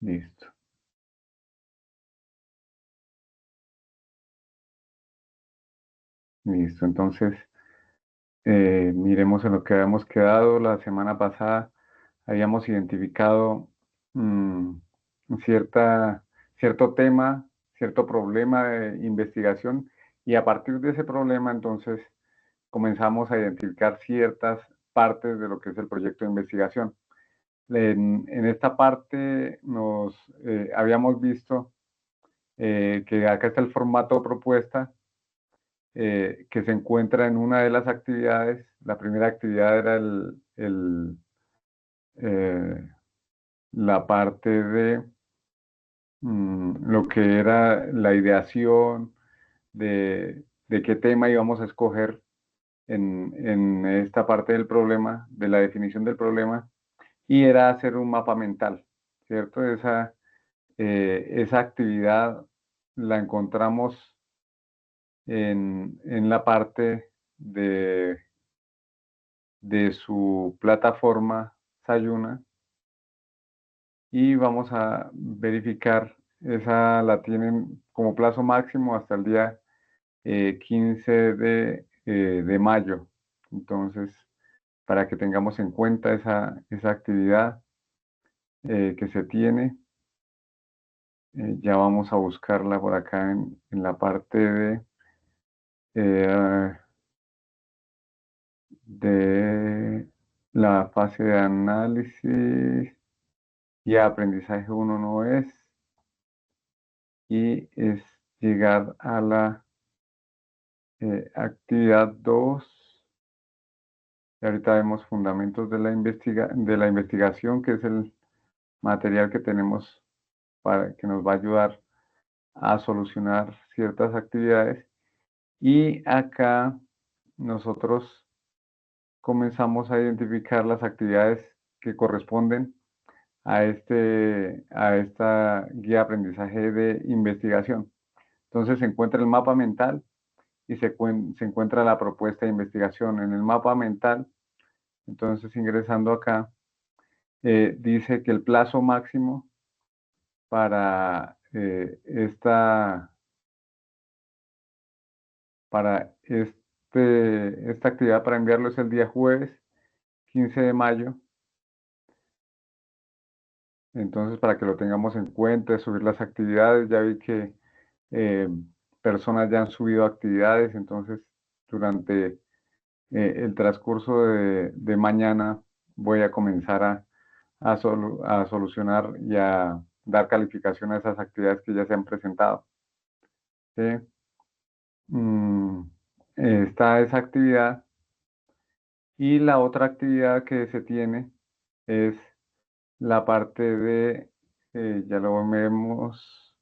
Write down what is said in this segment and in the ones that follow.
Listo. Listo. Entonces, miremos en lo que habíamos quedado. La semana pasada habíamos identificado mm, cierta, cierto tema, cierto problema de investigación y a partir de ese problema entonces comenzamos a identificar ciertas partes de lo que es el proyecto de investigación. En esta parte nos habíamos visto que acá está el formato propuesta que se encuentra en una de las actividades. La primera actividad era eh, la parte de lo que era la ideación de qué tema íbamos a escoger en esta parte del problema, de la definición del problema, y era hacer un mapa mental, ¿cierto? Esa actividad la encontramos en la parte de su plataforma Sayuna y vamos a verificar, esa la tienen como plazo máximo hasta el día 15 de mayo. Entonces, para que tengamos en cuenta esa actividad que se tiene, ya vamos a buscarla por acá en la parte eh, de la fase de análisis y aprendizaje uno no es, y es llegar a la actividad 2. Y ahorita vemos fundamentos de la investigación, que es el material que tenemos para que nos va a ayudar a solucionar ciertas actividades. Y acá nosotros comenzamos a identificar las actividades que corresponden a esta guía de aprendizaje de investigación. Entonces se encuentra el mapa mental y se encuentra la propuesta de investigación. En el mapa mental, entonces ingresando acá, dice que el plazo máximo para esta actividad para enviarlo es el día jueves 15 de mayo. Entonces, para que lo tengamos en cuenta, subir las actividades, ya vi que eh, personas ya han subido actividades, entonces durante el transcurso de mañana voy a comenzar a solucionar y a dar calificación a esas actividades que ya se han presentado. ¿Sí? Mm, Está esa actividad y la otra actividad que se tiene es la parte ya lo vemos,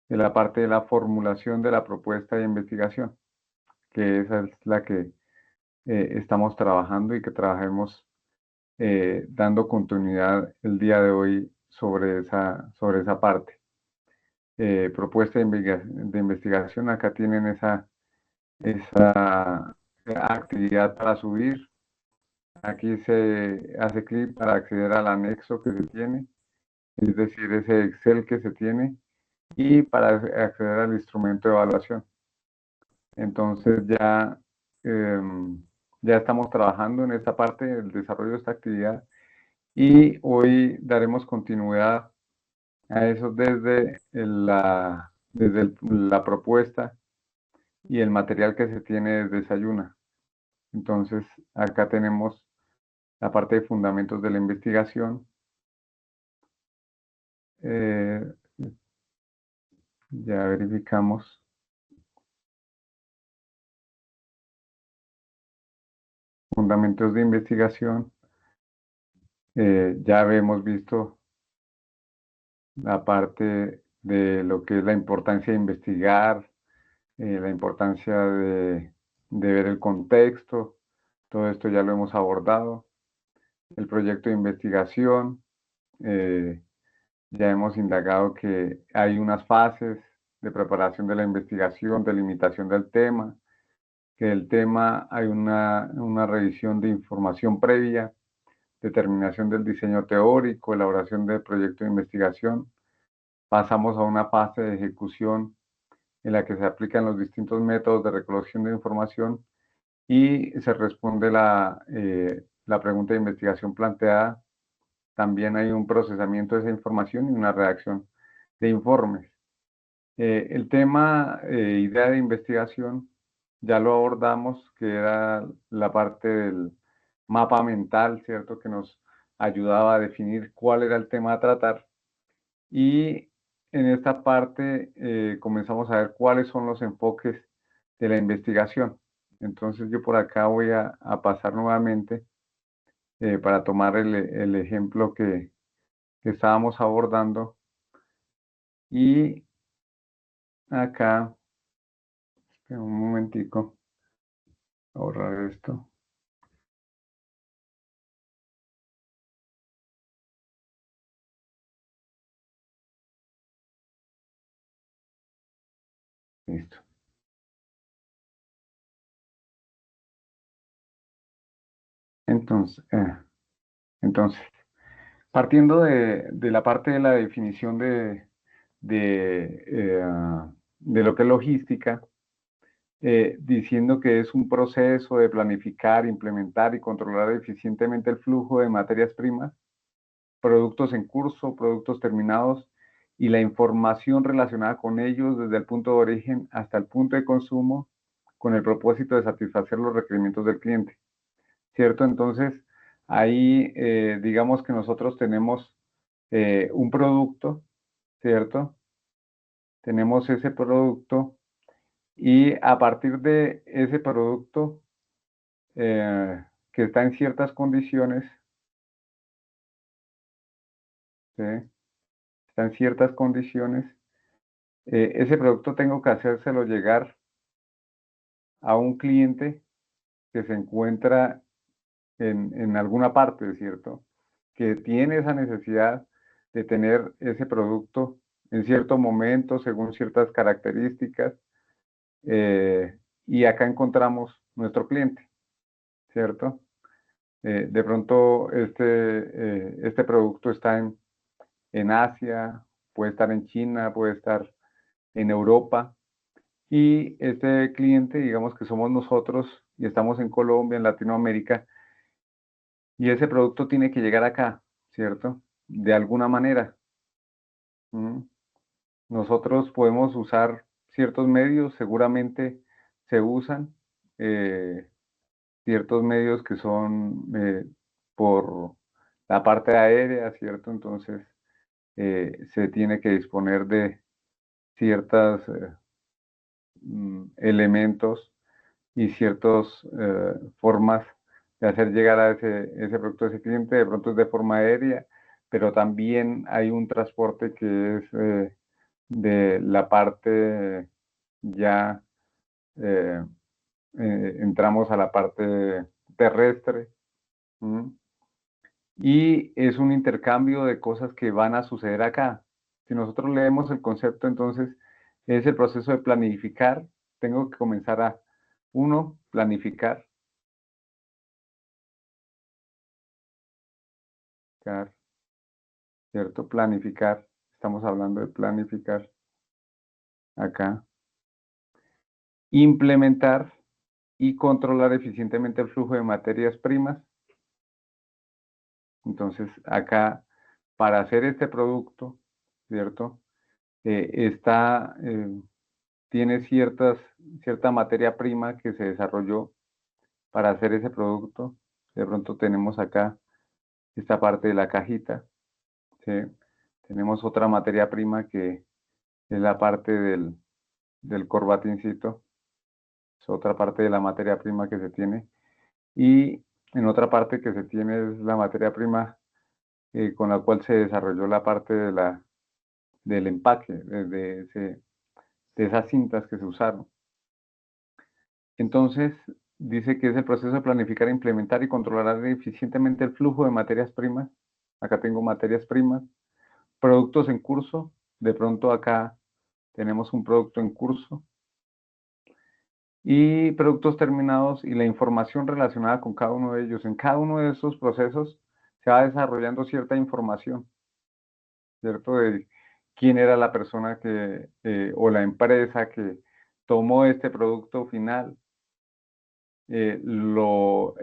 de la parte de la formulación de la propuesta de investigación, que esa es la que estamos trabajando y que trabajemos dando continuidad el día de hoy sobre esa parte. Propuesta de investigación, acá tienen esa actividad para subir. Aquí se hace clic para acceder al anexo que se tiene, es decir, ese Excel que se tiene, y para acceder al instrumento de evaluación. Entonces ya estamos trabajando en esta parte del desarrollo de esta actividad y hoy daremos continuidad a eso desde la propuesta y el material que se tiene desde Sayuna. Entonces, acá tenemos la parte de fundamentos de la investigación. Eh, ya verificamos fundamentos de investigación. Ya hemos visto la parte de lo que es la importancia de investigar, la importancia de ver el contexto. Todo esto ya lo hemos abordado. El proyecto de investigación, eh, ya hemos indagado que hay unas fases de preparación de la investigación, de limitación del tema, que del tema hay una revisión de información previa determinación del diseño teórico, elaboración del proyecto de investigación. Pasamos a una fase de ejecución en la que se aplican los distintos métodos de recolección de información y se responde la pregunta de investigación planteada. También hay un procesamiento de esa información y una redacción de informes. El tema, idea de investigación, ya lo abordamos, que era la parte del mapa mental, ¿cierto? Que nos ayudaba a definir cuál era el tema a tratar. Y en esta parte comenzamos a ver cuáles son los enfoques de la investigación. Entonces yo por acá voy a pasar nuevamente para tomar el ejemplo que estábamos abordando. Y acá, espera un momentico, ahorrar esto. Listo. Entonces, entonces partiendo de la parte de la definición de, eh, de lo que es logística, diciendo que es un proceso de planificar, implementar y controlar eficientemente el flujo de materias primas, productos en curso, productos terminados y la información relacionada con ellos desde el punto de origen hasta el punto de consumo, con el propósito de satisfacer los requerimientos del cliente, ¿cierto? Entonces, ahí digamos que nosotros tenemos un producto, ¿cierto? Tenemos ese producto y a partir de ese producto que está en ciertas condiciones, ¿sí? Está en ciertas condiciones, ese producto tengo que hacérselo llegar a un cliente que se encuentra en alguna parte, ¿cierto? Que tiene esa necesidad de tener ese producto en cierto momento, según ciertas características, y acá encontramos nuestro cliente, ¿cierto? De pronto este producto está en Asia, puede estar en China, puede estar en Europa, y este cliente, digamos que somos nosotros y estamos en Colombia, en Latinoamérica, y ese producto tiene que llegar acá, ¿cierto? De alguna manera. ¿Mm? Nosotros podemos usar ciertos medios, seguramente se usan ciertos medios que son por la parte aérea, ¿cierto? Entonces se tiene que disponer de ciertos elementos y ciertas formas de hacer llegar a ese producto a ese cliente. De pronto es de forma aérea, pero también hay un transporte que es de la parte ya, eh, entramos a la parte terrestre. ¿Mm? Y es un intercambio de cosas que van a suceder acá. Si nosotros leemos el concepto, entonces es el proceso de planificar. Tengo que comenzar a, uno, planificar, ¿cierto? Planificar. Estamos hablando de planificar acá. Implementar y controlar eficientemente el flujo de materias primas. Entonces, acá, para hacer este producto, ¿cierto? Está tiene cierta materia prima que se desarrolló para hacer ese producto. De pronto tenemos acá esta parte de la cajita, ¿sí? Tenemos otra materia prima que es la parte del corbatincito, es otra parte de la materia prima que se tiene. Y en otra parte que se tiene es la materia prima con la cual se desarrolló la parte del empaque, de esas cintas que se usaron. Entonces, dice que es el proceso de planificar, implementar y controlar eficientemente el flujo de materias primas. Acá tengo materias primas, productos en curso. De pronto acá tenemos un producto en curso. Y productos terminados y la información relacionada con cada uno de ellos. En cada uno de estos procesos se va desarrollando cierta información, ¿cierto? De quién era la persona que, o la empresa que tomó este producto final, lo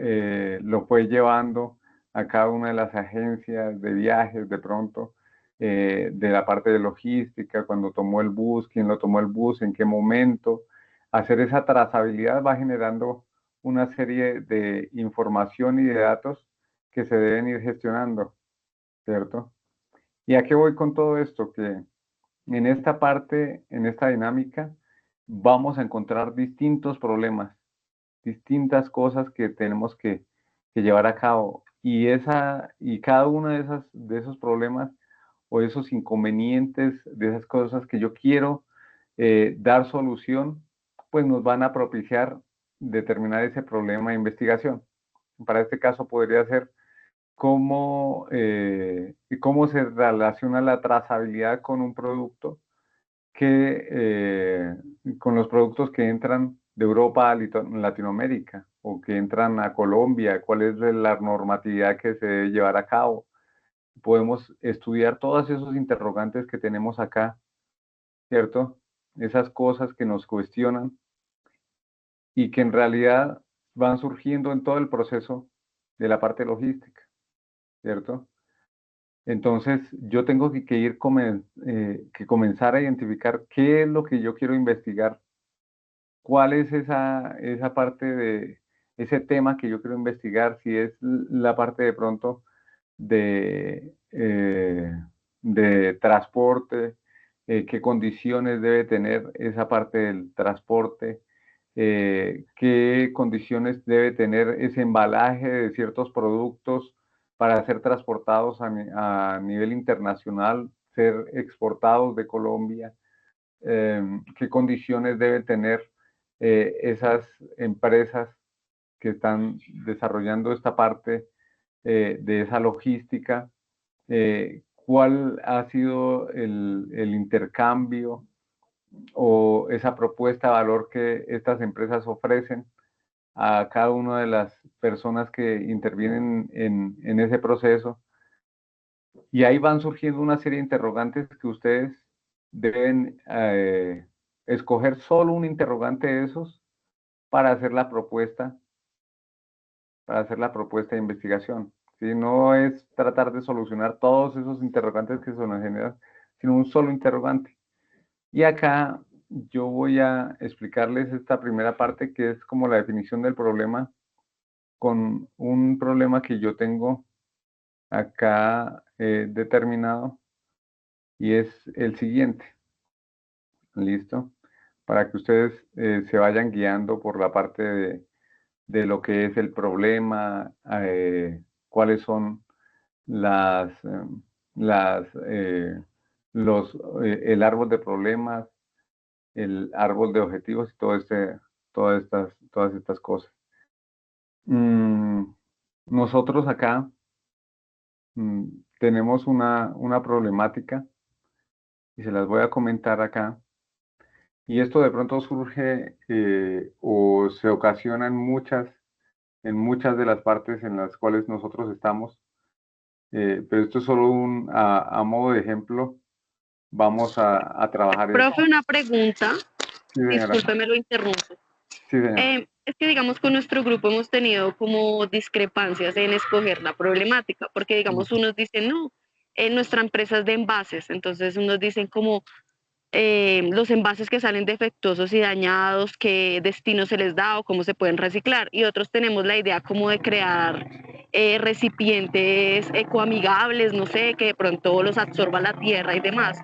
fue llevando a cada una de las agencias de viajes de pronto, de la parte de logística, cuando tomó el bus, quién lo tomó el bus, en qué momento. Hacer esa trazabilidad va generando una serie de información y de datos que se deben ir gestionando, ¿cierto? ¿Y a qué voy con todo esto? Que en esta parte, en esta dinámica, vamos a encontrar distintos problemas, distintas cosas que tenemos que llevar a cabo. Y cada uno de esos problemas o esos inconvenientes, de esas cosas que yo quiero dar solución, pues nos van a propiciar determinar ese problema de investigación. Para este caso podría ser cómo se relaciona la trazabilidad con un producto con los productos que entran de Europa a Latinoamérica o que entran a Colombia, cuál es la normatividad que se debe llevar a cabo. Podemos estudiar todos esos interrogantes que tenemos acá, ¿cierto? Esas cosas que nos cuestionan y que en realidad van surgiendo en todo el proceso de la parte logística, ¿cierto? Entonces, yo tengo que comenzar a identificar qué es lo que yo quiero investigar, cuál es esa parte de ese tema que yo quiero investigar, si es la parte de pronto de transporte, qué condiciones debe tener esa parte del transporte, qué condiciones debe tener ese embalaje de ciertos productos para ser transportados a nivel internacional, ser exportados de Colombia, qué condiciones deben tener esas empresas que están desarrollando esta parte de esa logística, cuál ha sido el intercambio o esa propuesta de valor que estas empresas ofrecen a cada una de las personas que intervienen en ese proceso. Y ahí van surgiendo una serie de interrogantes que ustedes deben escoger solo un interrogante de esos para hacer la propuesta, para hacer la propuesta de investigación. ¿Sí? No es tratar de solucionar todos esos interrogantes que se nos generan, sino un solo interrogante. Y acá yo voy a explicarles esta primera parte que es como la definición del problema con un problema que yo tengo acá determinado y es el siguiente. ¿Listo? Para que ustedes se vayan guiando por la parte de lo que es el problema, cuáles son las, las, los, el árbol de problemas, el árbol de objetivos y todas estas cosas. Nosotros acá mm, tenemos una problemática y se las voy a comentar acá. Y esto de pronto surge o se ocasiona en muchas de las partes en las cuales nosotros estamos, pero esto es solo a modo de ejemplo. Vamos a trabajar esto. Profe, una pregunta, Sí, señora. discúlpeme lo interrumpo. Sí, señora. Es que digamos con nuestro grupo hemos tenido como discrepancias en escoger la problemática, porque digamos unos dicen, no, nuestra empresa es de envases, entonces unos dicen como los envases que salen defectuosos y dañados, qué destino se les da o cómo se pueden reciclar, y otros tenemos la idea como de crear recipientes ecoamigables, no sé, que de pronto los absorba la tierra y demás.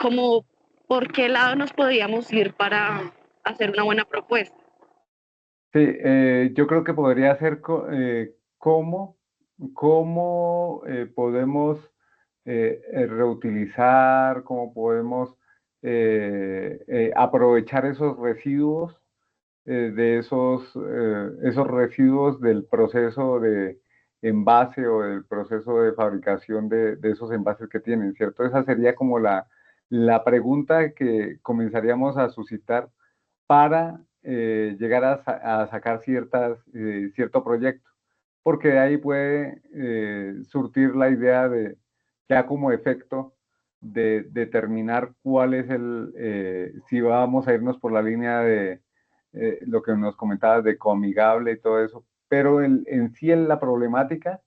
Como, ¿por qué lado nos podríamos ir para hacer una buena propuesta? Sí, yo creo que podría ser cómo podemos reutilizar, cómo podemos aprovechar esos residuos, esos residuos del proceso de envase o del proceso de fabricación de esos envases que tienen, ¿cierto? Esa sería como la pregunta que comenzaríamos a suscitar para llegar a sacar cierto proyecto. porque de ahí puede surtir la idea de, ya como efecto, de determinar cuál es si vamos a irnos por la línea de lo que nos comentabas de coamigable y todo eso, pero en sí la problemática,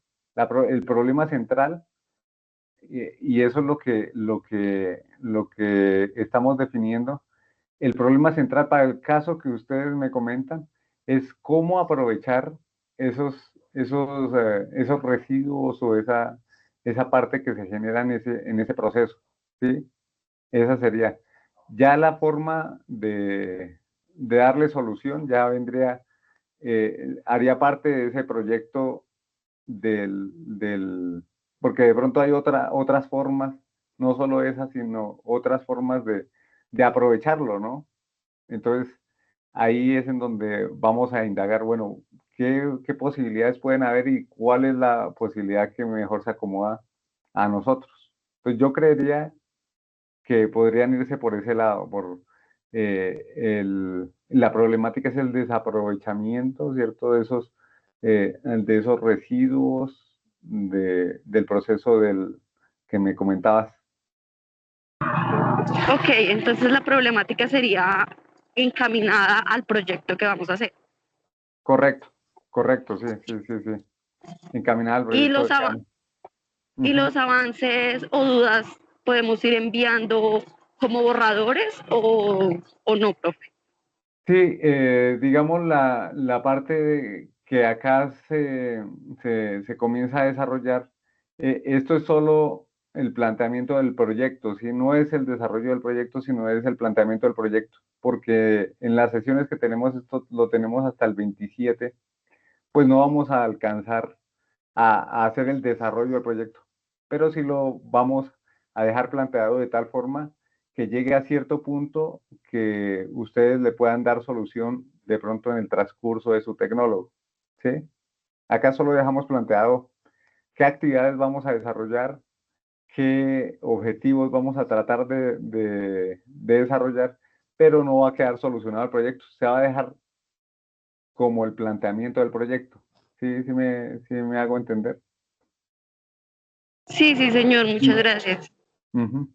el problema central, y eso es lo que estamos definiendo. El problema central para el caso que ustedes me comentan es cómo aprovechar esos residuos o esa parte que se genera en ese proceso, ¿sí? Esa sería. Ya la forma de darle solución ya vendría, haría parte de ese proyecto porque de pronto hay otras formas, no solo esas, sino otras formas de aprovecharlo, ¿no? Entonces, ahí es en donde vamos a indagar, bueno, qué posibilidades pueden haber y cuál es la posibilidad que mejor se acomoda a nosotros. Entonces, yo creería que podrían irse por ese lado, la problemática es el desaprovechamiento, ¿cierto? De esos residuos del proceso que me comentabas. Ok, entonces la problemática sería encaminada al proyecto que vamos a hacer. Correcto, correcto, sí, sí, sí, sí. Encaminada al Y proyecto, los, digamos. y Ujú. los avances o dudas podemos ir enviando como borradores o no, profe. Sí, digamos la parte que acá se comienza a desarrollar, esto es solo el planteamiento del proyecto, ¿sí? No es el desarrollo del proyecto, sino es el planteamiento del proyecto, porque en las sesiones que tenemos, esto lo tenemos hasta el 27, pues no vamos a alcanzar a hacer el desarrollo del proyecto, pero sí lo vamos a dejar planteado de tal forma que llegue a cierto punto que ustedes le puedan dar solución de pronto en el transcurso de su tecnólogo, ¿sí? Acá solo dejamos planteado qué actividades vamos a desarrollar, qué objetivos vamos a tratar de desarrollar, pero no va a quedar solucionado el proyecto, se va a dejar como el planteamiento del proyecto. ¿Sí, sí me hago entender? Sí, sí, señor, muchas Mm. gracias. Ujú.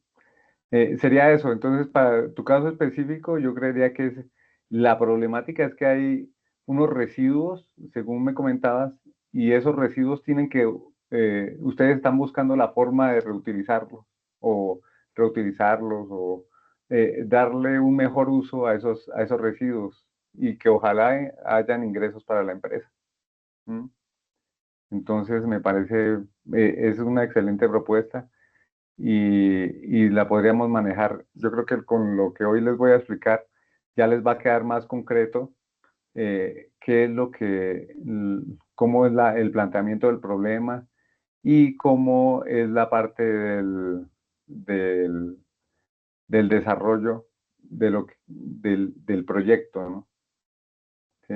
Sería eso. Entonces, para tu caso específico, yo creería que la problemática es que hay unos residuos, según me comentabas, y esos residuos ustedes están buscando la forma de reutilizarlos o darle un mejor uso a esos residuos y que ojalá hayan ingresos para la empresa. ¿Mm? Entonces, me parece, es una excelente propuesta y la podríamos manejar. Yo creo que con lo que hoy les voy a explicar ya les va a quedar más concreto qué es cómo es el planteamiento del problema y cómo es la parte del, del desarrollo del proyecto, ¿no? ¿Sí?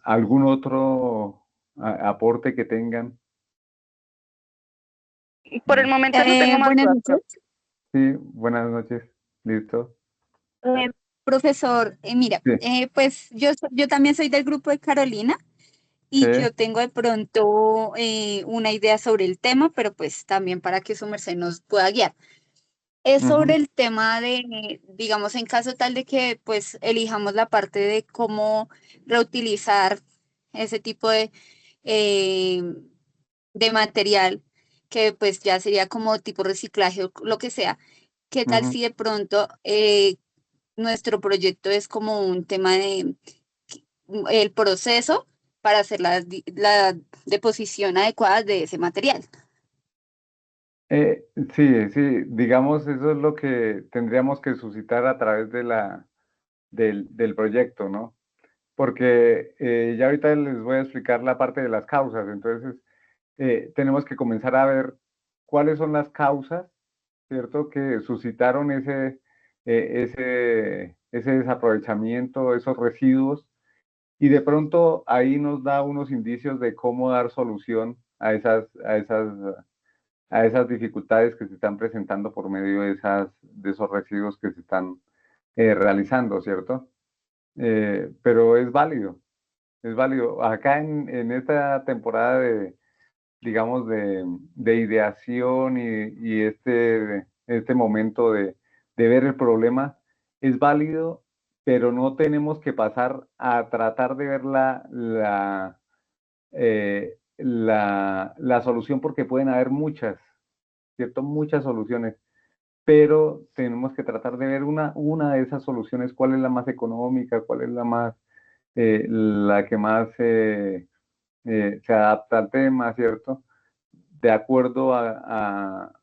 ¿Algún otro aporte que tengan? Por el momento no tengo más Buenas dudas, noches. profe. Sí, buenas noches. Listo. Eh, Profesor, mira, Sí, pues yo también soy del grupo de Carolina sí. y yo tengo de pronto una idea sobre el tema, pero pues también para que su merced nos pueda guiar. Es sobre Ujú, el tema de, digamos, en caso tal de que pues elijamos la parte de cómo reutilizar ese tipo eh, de material, que pues ya sería como tipo reciclaje o lo que sea. ¿Qué tal ujú. si de pronto nuestro proyecto es como un tema de el proceso para hacer la deposición adecuada de ese material? Sí, sí, digamos, eso es lo que tendríamos que suscitar a través del proyecto, ¿no? Porque ya ahorita les voy a explicar la parte de las causas, entonces tenemos que comenzar a ver cuáles son las causas, ¿cierto? Que suscitaron ese desaprovechamiento, esos residuos, y de pronto ahí nos da unos indicios de cómo dar solución a esas dificultades que se están presentando por medio de esos residuos que se están realizando, ¿cierto? Pero es válido. es válido. Acá en esta temporada de, digamos, de ideación y este momento de ver el problema, es válido, pero no tenemos que pasar a tratar de ver la solución porque pueden haber muchas, ¿cierto? Muchas soluciones, pero tenemos que tratar de ver una de esas soluciones, cuál es la más económica, cuál es la que más se adapta al tema, ¿cierto? De acuerdo al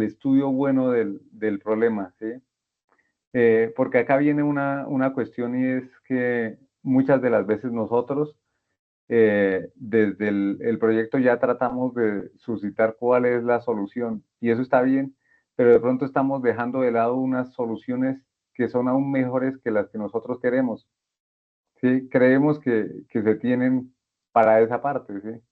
estudio bueno del problema, ¿sí? Porque acá viene una cuestión y es que muchas de las veces nosotros desde el proyecto ya tratamos de suscitar cuál es la solución y eso está bien, pero de pronto estamos dejando de lado unas soluciones que son aún mejores que las que nosotros queremos, ¿sí? Creemos que se tienen para esa parte, ¿sí?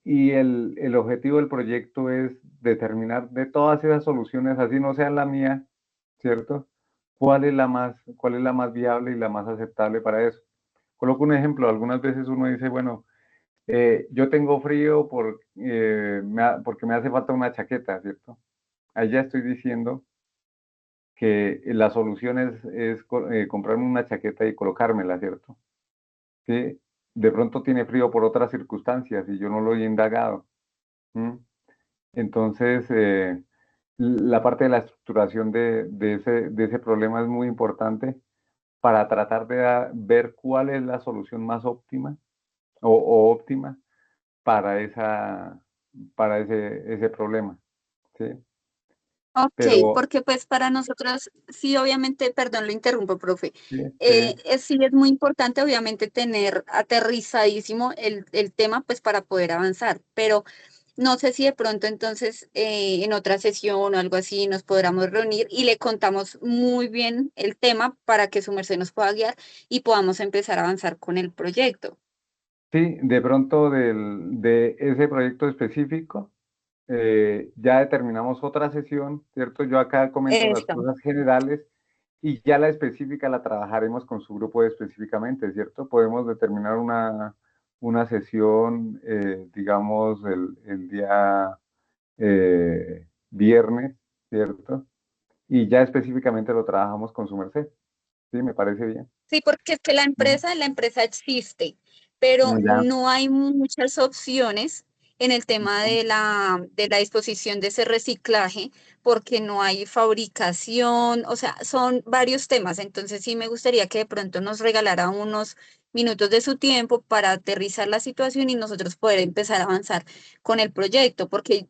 Y el objetivo del proyecto es determinar de todas esas soluciones, así no sea la mía, ¿cierto? Cuál es la más viable y la más aceptable para eso? Coloco un ejemplo, algunas veces uno dice, bueno, yo tengo frío porque me hace falta una chaqueta, ¿cierto? Ahí ya estoy diciendo que la solución es comprarme una chaqueta y colocármela, ¿cierto? Que de pronto tiene frío por otras circunstancias y yo no lo he indagado. ¿Mm? Entonces, la parte de la estructuración de ese problema es muy importante para tratar de ver cuál es la solución más óptima o óptima para, para ese problema, ¿sí? Ok, Pero porque pues para nosotros, sí, obviamente, perdón, lo interrumpo, profe. sí, sí, Sí es muy importante, obviamente, tener aterrizadísimo el tema, pues para poder avanzar, pero no sé si de pronto entonces en otra sesión o algo así nos podamos reunir y le contamos muy bien el tema para que su merced nos pueda guiar y podamos empezar a avanzar con el proyecto. sí, de pronto de ese proyecto específico, ya determinamos otra sesión, ¿cierto? Yo acá comento las Eso. cosas generales y ya la específica la trabajaremos con su grupo específicamente, ¿cierto? Podemos determinar una sesión, digamos, el día viernes, ¿cierto? Y ya específicamente lo trabajamos con su merced. Sí, me parece bien. Sí, porque es que Mm, la empresa existe, pero ya. no hay muchas opciones en el tema de la disposición de ese reciclaje, porque no hay fabricación, o sea, son varios temas. Entonces sí me gustaría que de pronto nos regalara unos minutos de su tiempo para aterrizar la situación y nosotros poder empezar a avanzar con el proyecto, porque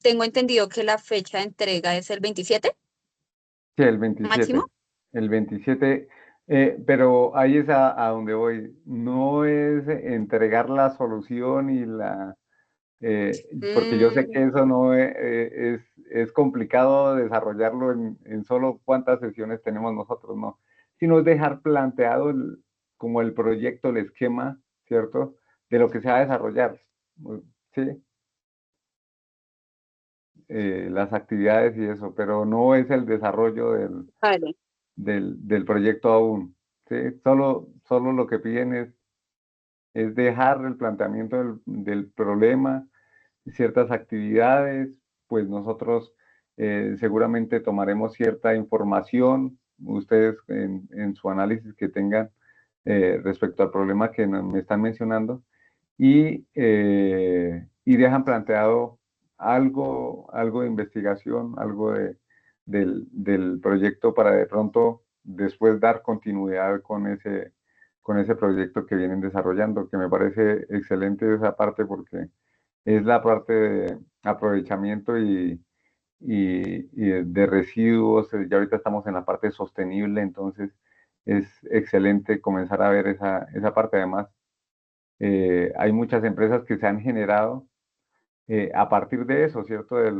tengo entendido que la fecha de entrega es el 27 Sí, el máximo. 27. El 27, pero ahí es a donde voy. No es entregar la solución porque yo sé que Mm, eso no es complicado desarrollarlo en solo cuántas sesiones tenemos nosotros, no. Sino es dejar planteado como el proyecto, el esquema, ¿cierto? De lo que se va a desarrollar. Sí, las actividades y eso, pero no es el desarrollo vale. del proyecto aún. ¿Sí? Solo lo que piden es dejar el planteamiento del problema, ciertas actividades, pues nosotros seguramente tomaremos cierta información, ustedes en su análisis que tengan respecto al problema que me están mencionando y dejan planteado algo de investigación, algo del proyecto para de pronto después dar continuidad con ese proyecto que vienen desarrollando, que me parece excelente esa parte porque es la parte de aprovechamiento y de residuos. Ya ahorita estamos en la parte sostenible, entonces es excelente comenzar a ver esa parte. Además, hay muchas empresas que se han generado a partir de eso, ¿cierto? De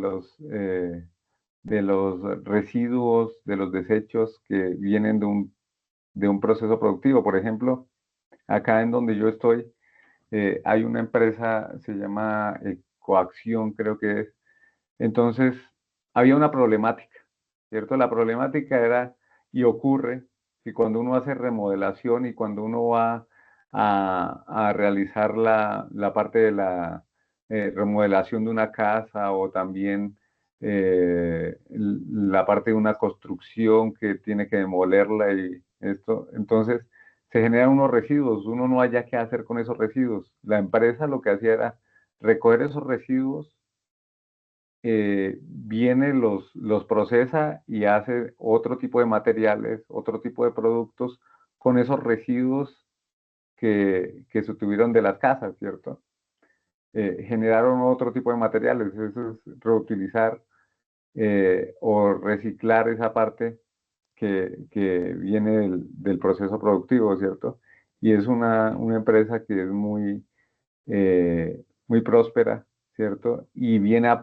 los residuos, de los desechos que vienen de un proceso productivo. Por ejemplo, acá en donde yo estoy, hay una empresa, se llama Coacción, creo que es. Entonces, había una problemática, ¿cierto? La problemática era, y ocurre, Si cuando uno hace remodelación y cuando uno va a realizar la parte de la remodelación de una casa o también la parte de una construcción que tiene que demolerla y esto, entonces se generan unos residuos, uno no haya qué hacer con esos residuos. La empresa lo que hacía era recoger esos residuos, viene, los procesa y hace otro tipo de materiales, otro tipo de productos con esos residuos que se obtuvieron de las casas, ¿cierto? Generaron otro tipo de materiales, eso es reutilizar o reciclar esa parte que viene del proceso productivo, ¿cierto? Y es una empresa que es muy próspera, ¿cierto? Y viene a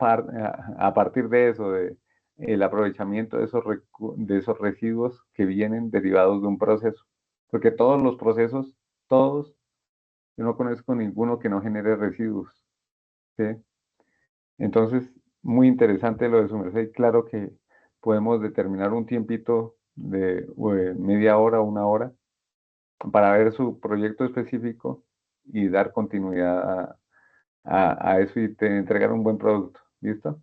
partir de eso, de el aprovechamiento de esos residuos que vienen derivados de un proceso. Porque todos los procesos, todos, yo no conozco ninguno que no genere residuos, ¿sí? Entonces, muy interesante lo de su merced. Claro que podemos determinar un tiempito de media hora, una hora, para ver su proyecto específico y dar continuidad a eso y entregar un buen producto. ¿Listo?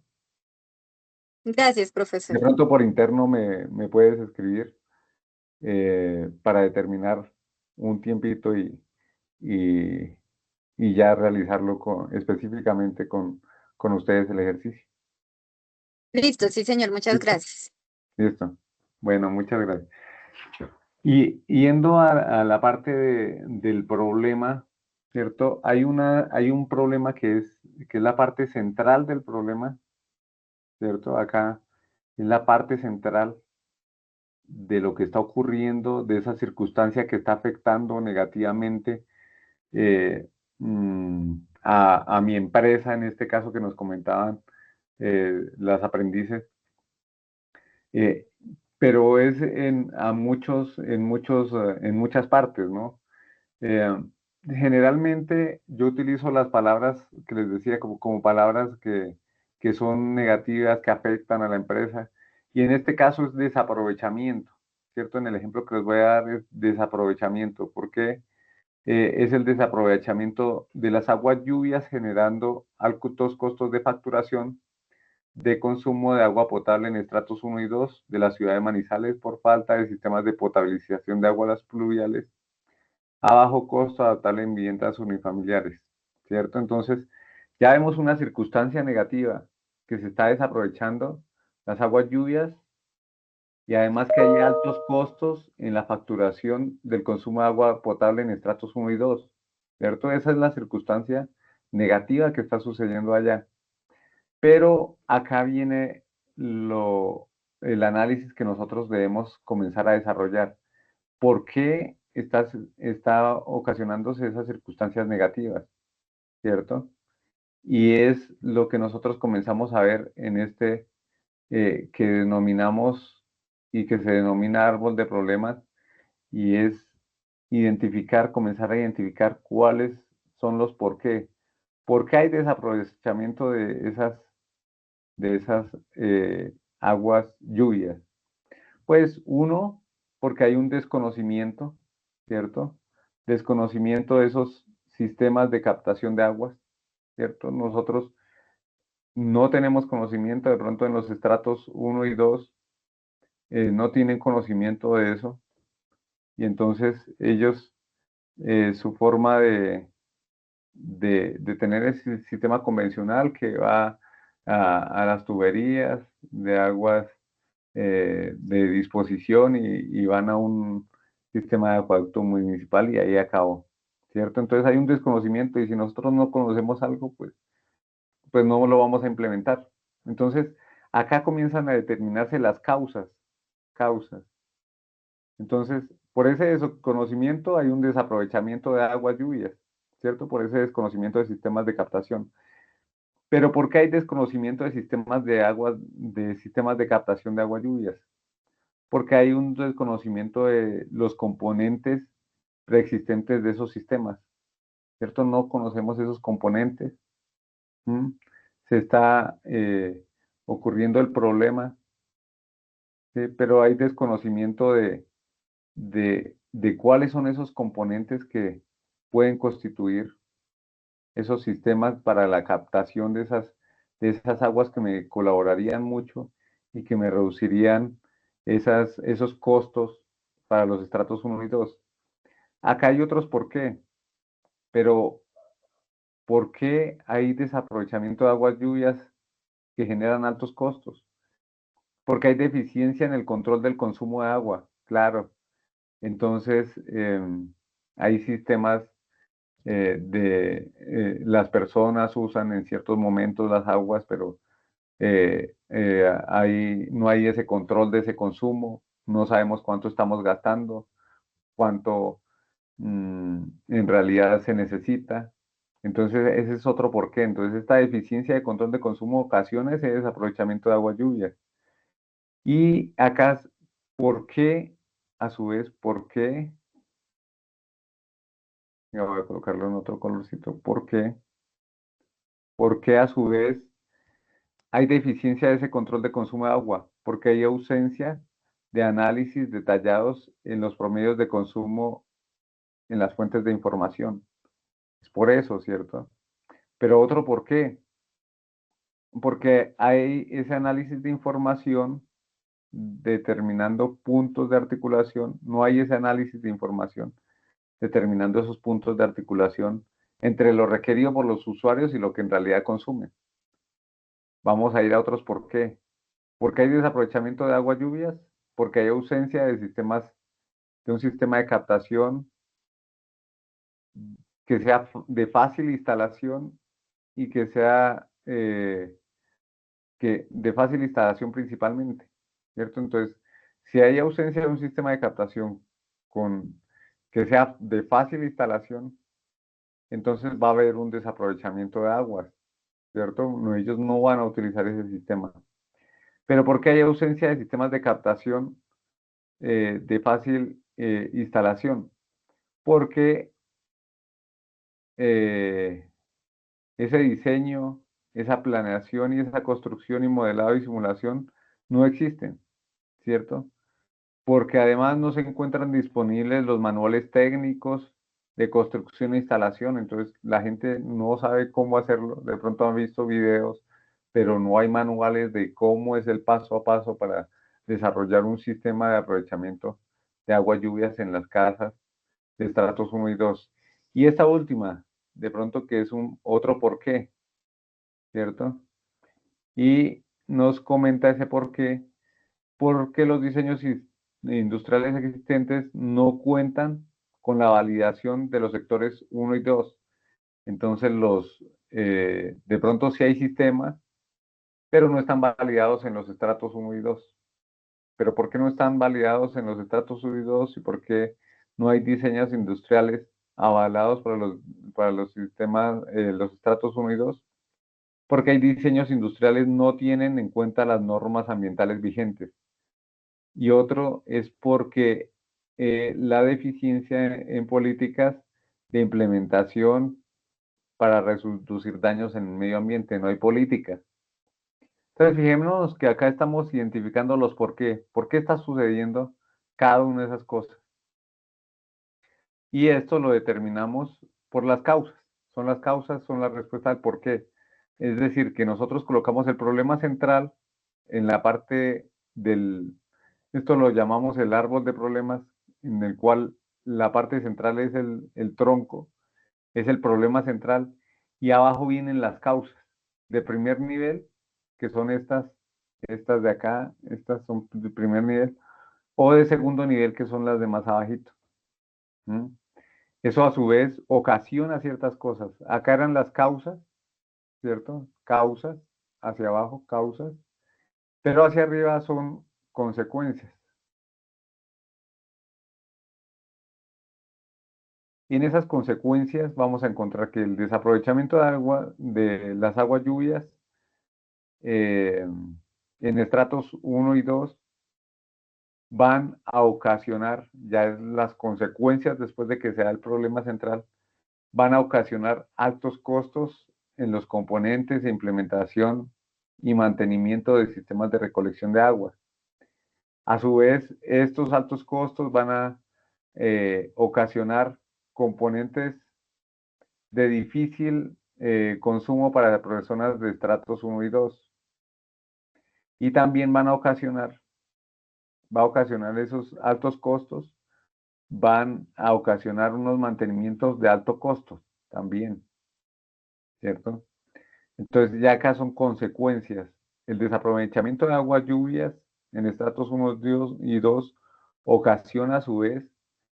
Gracias, De profesor. pronto por interno me puedes escribir para determinar un tiempito y, y ya realizarlo específicamente con ustedes el ejercicio. Listo, sí, señor, muchas ¿Listo? gracias. Listo. Bueno, muchas gracias. Y yendo a la parte del problema, ¿cierto? Hay un problema que es la parte central del problema, ¿cierto? Acá es la parte central de lo que está ocurriendo, de esa circunstancia que está afectando negativamente eh, a mi empresa, en este caso que nos comentaban las aprendices, eh, pero es en muchas partes, ¿no? Eh, Generalmente yo utilizo las palabras que les decía como palabras que son negativas, que afectan a la empresa, y en este caso es desaprovechamiento, ¿cierto? En el ejemplo que les voy a dar es desaprovechamiento, porque es el desaprovechamiento de las aguas lluvias generando altos costos de facturación de consumo de agua potable en estratos 1 y 2 de la ciudad de Manizales por falta de sistemas de potabilización de aguas pluviales a bajo costo adaptable en viviendas unifamiliares, ¿cierto? Entonces, ya vemos una circunstancia negativa que se está desaprovechando las aguas lluvias y además que hay altos costos en la facturación del consumo de agua potable en estratos 1 y 2, ¿cierto? Esa es la circunstancia negativa que está sucediendo allá. Pero acá viene el análisis que nosotros debemos comenzar a desarrollar. ¿Por qué está ocasionándose esas circunstancias negativas? ¿Cierto? Y es lo que nosotros comenzamos a ver en este que denominamos y que se denomina árbol de problemas, y es comenzar a identificar cuáles son los por qué. ¿Por qué hay desaprovechamiento de esas aguas lluvias? Pues uno, porque hay un desconocimiento, ¿cierto? Desconocimiento de esos sistemas de captación de aguas, ¿cierto? Nosotros no tenemos conocimiento, de pronto en los estratos 1 y 2 no tienen conocimiento de eso, y entonces ellos, su forma de tener ese sistema convencional que va a las tuberías de aguas de disposición y van a un sistema de acueducto municipal y ahí acabó, ¿cierto? Entonces hay un desconocimiento y si nosotros no conocemos algo, pues no lo vamos a implementar. Entonces, acá comienzan a determinarse las causas. Entonces, por ese desconocimiento hay un desaprovechamiento de aguas lluvias, ¿cierto? Por ese desconocimiento de sistemas de captación. Pero ¿por qué hay desconocimiento de sistemas de captación de aguas lluvias? Porque hay un desconocimiento de los componentes preexistentes de esos sistemas, ¿cierto? No conocemos esos componentes. ¿Mm? Se está ocurriendo el problema, ¿sí? Pero hay desconocimiento de cuáles son esos componentes que pueden constituir esos sistemas para la captación de esas aguas que me colaborarían mucho y que me reducirían esos costos para los estratos 1 y 2. Acá hay otros por qué, pero ¿por qué hay desaprovechamiento de aguas lluvias que generan altos costos? Porque hay deficiencia en el control del consumo de agua, claro. Entonces, hay sistemas las personas usan en ciertos momentos las aguas, pero no hay ese control de ese consumo, no sabemos cuánto estamos gastando, cuánto en realidad se necesita. Entonces, ese es otro porqué. Entonces, esta deficiencia de control de consumo ocasiona ese desaprovechamiento de agua lluvia. Y acá, ¿por qué? A su vez, ¿por qué? Ya voy a colocarlo en otro colorcito. ¿Por qué? ¿Por qué a su vez hay deficiencia de ese control de consumo de agua? Porque hay ausencia de análisis detallados en los promedios de consumo en las fuentes de información. Es por eso, ¿cierto? Pero otro por qué. Porque hay ese análisis de información determinando puntos de articulación. No hay ese análisis de información determinando esos puntos de articulación entre lo requerido por los usuarios y lo que en realidad consumen. Vamos a ir a otros por qué. Porque hay desaprovechamiento de aguas lluvias, porque hay ausencia de de un sistema de captación que sea de fácil instalación y que sea de fácil instalación principalmente, ¿cierto? Entonces, si hay ausencia de un sistema de captación que sea de fácil instalación, entonces va a haber un desaprovechamiento de aguas, ¿cierto? No, ellos no van a utilizar ese sistema. Pero ¿por qué hay ausencia de sistemas de captación de fácil instalación? Porque eh, ese diseño, esa planeación y esa construcción y modelado y simulación no existen, ¿cierto? Porque además no se encuentran disponibles los manuales técnicos de construcción e instalación, entonces la gente no sabe cómo hacerlo, de pronto han visto videos, pero no hay manuales de cómo es el paso a paso para desarrollar un sistema de aprovechamiento de aguas lluvias en las casas de estratos 1 y 2. Y esta última, de pronto que es un otro porqué, ¿cierto? Y nos comenta ese porqué, porque los diseños industriales existentes no cuentan con la validación de los sectores 1 y 2. Entonces, de pronto sí hay sistemas, pero no están validados en los estratos 1 y 2. ¿Pero por qué no están validados en los estratos 1 y 2? ¿Y por qué no hay diseños industriales avalados para los sistemas, los estratos 1 y 2? Porque hay diseños industriales no tienen en cuenta las normas ambientales vigentes. Y otro es porque la deficiencia en políticas de implementación para reducir daños en el medio ambiente, no hay políticas. Entonces, fijémonos que acá estamos identificando los por qué está sucediendo cada una de esas cosas. Y esto lo determinamos por las causas. Son las causas, son la respuesta al por qué. Es decir, que nosotros colocamos el problema central en la parte esto lo llamamos el árbol de problemas, en el cual la parte central es el tronco, es el problema central, y abajo vienen las causas de primer nivel, que son estas de acá, estas son de primer nivel, o de segundo nivel, que son las de más abajito. ¿Mm? Eso a su vez ocasiona ciertas cosas. Acá eran las causas, ¿cierto? Causas, hacia abajo, causas, pero hacia arriba son consecuencias. Y en esas consecuencias vamos a encontrar que el desaprovechamiento de agua, de las aguas lluvias, eh, en estratos 1 y 2, van a ocasionar, ya es las consecuencias después de que sea el problema central, van a ocasionar altos costos en los componentes de implementación y mantenimiento de sistemas de recolección de agua. A su vez, estos altos costos van a ocasionar componentes de difícil consumo para personas de estratos 1 y 2. Y también va a ocasionar esos altos costos, van a ocasionar unos mantenimientos de alto costo también, ¿cierto? Entonces ya acá son consecuencias. El desaprovechamiento de aguas lluvias en estratos 1 y 2 ocasiona a su vez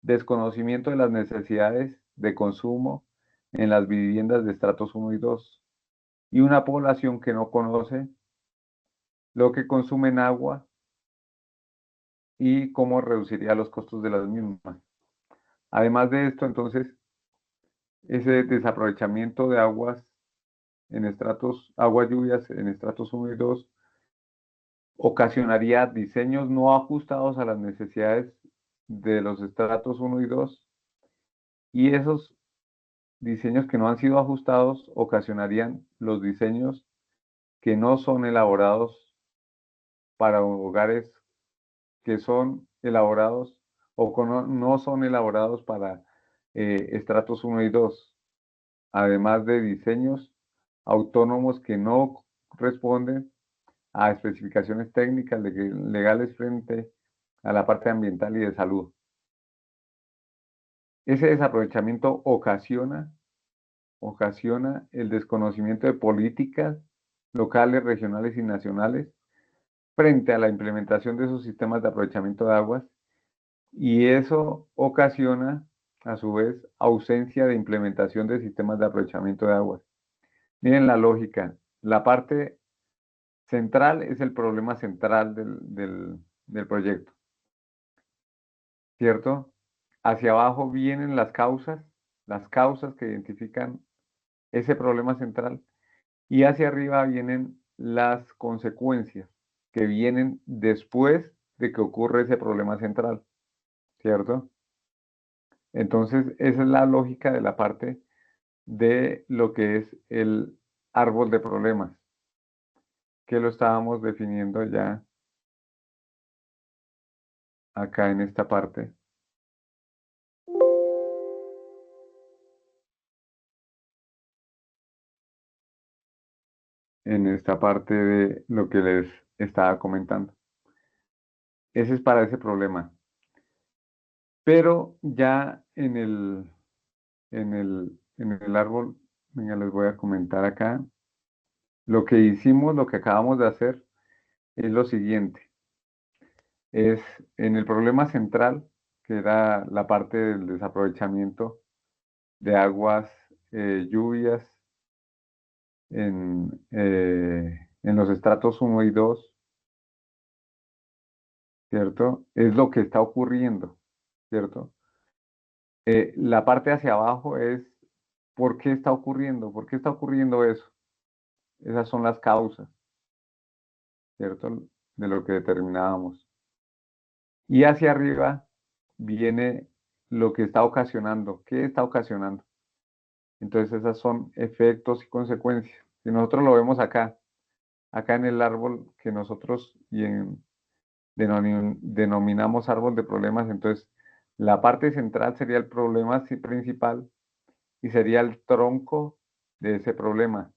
desconocimiento de las necesidades de consumo en las viviendas de estratos 1 y 2 y una población que no conoce lo que consume en agua y cómo reduciría los costos de las mismas. Además de esto, entonces, ese desaprovechamiento de aguas lluvias en estratos 1 y 2 ocasionaría diseños no ajustados a las necesidades de los estratos 1 y 2 y esos diseños que no han sido ajustados ocasionarían los diseños que no son elaborados para hogares que son elaborados no son elaborados para estratos 1 y 2, además de diseños autónomos que no responden a especificaciones técnicas legales frente a la parte ambiental y de salud. Ese desaprovechamiento ocasiona el desconocimiento de políticas locales, regionales y nacionales frente a la implementación de esos sistemas de aprovechamiento de aguas y eso ocasiona a su vez ausencia de implementación de sistemas de aprovechamiento de aguas. Miren la lógica, la parte central es el problema central del proyecto, ¿cierto? Hacia abajo vienen las causas que identifican ese problema central, y hacia arriba vienen las consecuencias que vienen después de que ocurre ese problema central, ¿cierto? Entonces, esa es la lógica de la parte de lo que es el árbol de problemas, que lo estábamos definiendo ya acá en esta parte. En esta parte de lo que les estaba comentando. Ese es para ese problema. Pero ya en el árbol, venga, les voy a comentar acá. Lo que hicimos, lo que acabamos de hacer, es lo siguiente. Es en el problema central, que era la parte del desaprovechamiento de aguas lluvias en los estratos 1 y 2, ¿cierto? Es lo que está ocurriendo, ¿cierto? La parte hacia abajo es ¿por qué está ocurriendo? ¿Por qué está ocurriendo eso? Esas son las causas, ¿cierto? De lo que determinábamos. Y hacia arriba viene lo que está ocasionando. ¿Qué está ocasionando? Entonces esas son efectos y consecuencias. Si nosotros lo vemos acá en el árbol que nosotros denominamos árbol de problemas, entonces la parte central sería el problema principal y sería el tronco de ese problema.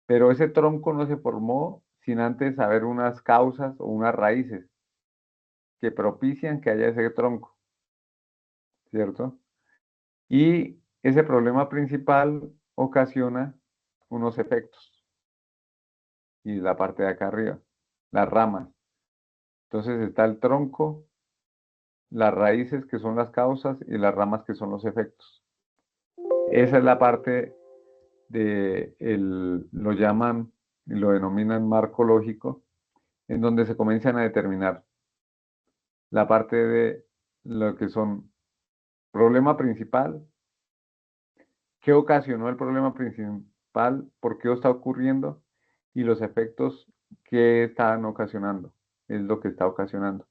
Pero ese tronco no se formó sin antes haber unas causas o unas raíces que propician que haya ese tronco, ¿cierto? Y ese problema principal ocasiona unos efectos. Y la parte de acá arriba, las ramas. Entonces está el tronco, las raíces que son las causas y las ramas que son los efectos. Esa es la parte lo llaman y lo denominan marco lógico, en donde se comienzan a determinar la parte de lo que son problema principal, qué ocasionó el problema principal, por qué está ocurriendo y los efectos que están ocasionando, es lo que está ocasionando.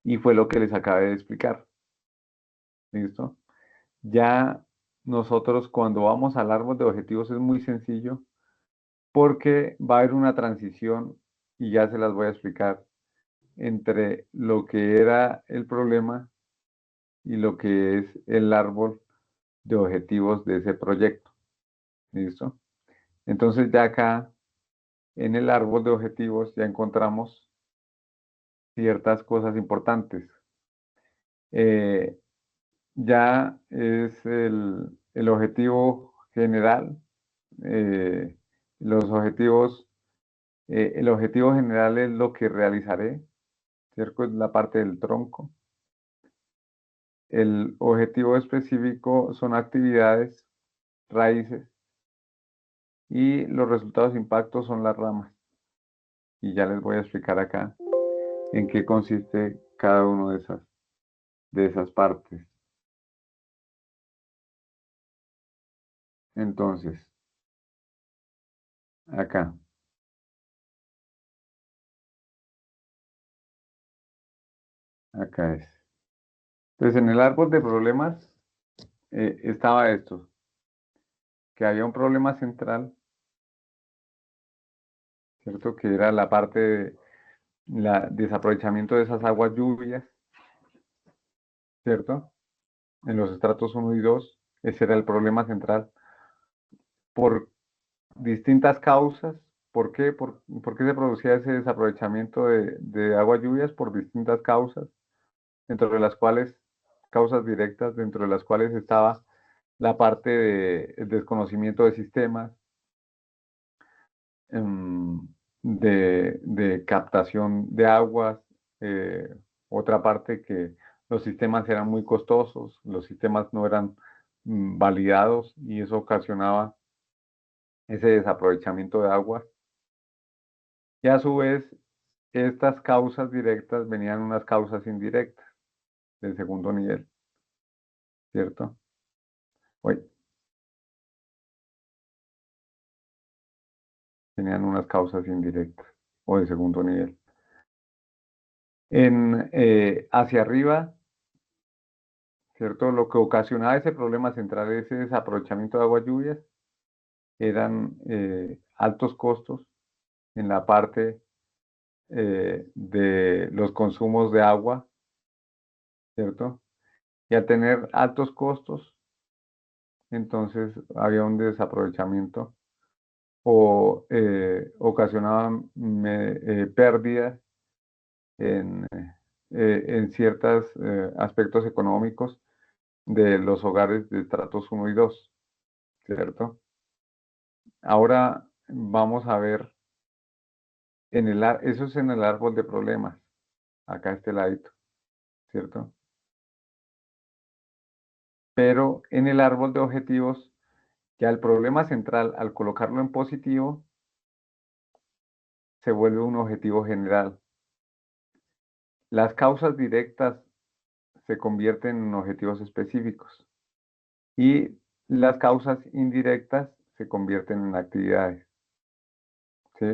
Y fue lo que les acabé de explicar. ¿Listo? Ya nosotros cuando vamos al árbol de objetivos es muy sencillo porque va a haber una transición y ya se las voy a explicar entre lo que era el problema y lo que es el árbol de objetivos de ese proyecto. ¿Listo? Entonces ya acá en el árbol de objetivos ya encontramos ciertas cosas importantes. Ya es el objetivo general, eh, los objetivos, el objetivo general es lo que realizaré, ¿cierto? Es la parte del tronco. El objetivo específico son actividades, raíces, y los resultados impactos son las ramas. Y ya les voy a explicar acá en qué consiste cada una de esas partes. Entonces, acá. Acá es. Entonces, en el árbol de problemas estaba esto, que había un problema central, ¿cierto? Que era la parte de desaprovechamiento de esas aguas lluvias, ¿cierto? En los estratos 1 y 2, ese era el problema central. Por distintas causas, ¿por qué? ¿Por qué se producía ese desaprovechamiento de aguas lluvias? Por distintas causas, dentro de las cuales, causas directas, dentro de las cuales estaba la parte de desconocimiento de sistemas, de captación de aguas, eh, otra parte que los sistemas eran muy costosos, los sistemas no eran validados y eso ocasionaba ese desaprovechamiento de aguas. Y a su vez, estas causas directas venían unas causas indirectas del segundo nivel, ¿cierto? Oye, tenían unas causas indirectas o de segundo nivel. Hacia arriba, ¿cierto? Lo que ocasionaba ese problema central, ese desaprovechamiento de aguas lluvias, eran altos costos en la parte de los consumos de agua, ¿cierto? Y al tener altos costos, entonces había un desaprovechamiento o ocasionaban pérdidas en, en ciertos aspectos económicos de los hogares de estratos 1 y 2, ¿cierto? Ahora vamos a ver, eso es en el árbol de problemas, acá a este ladito, ¿cierto? Pero en el árbol de objetivos, ya el problema central, al colocarlo en positivo, se vuelve un objetivo general. Las causas directas se convierten en objetivos específicos y las causas indirectas se convierten en actividades, ¿sí?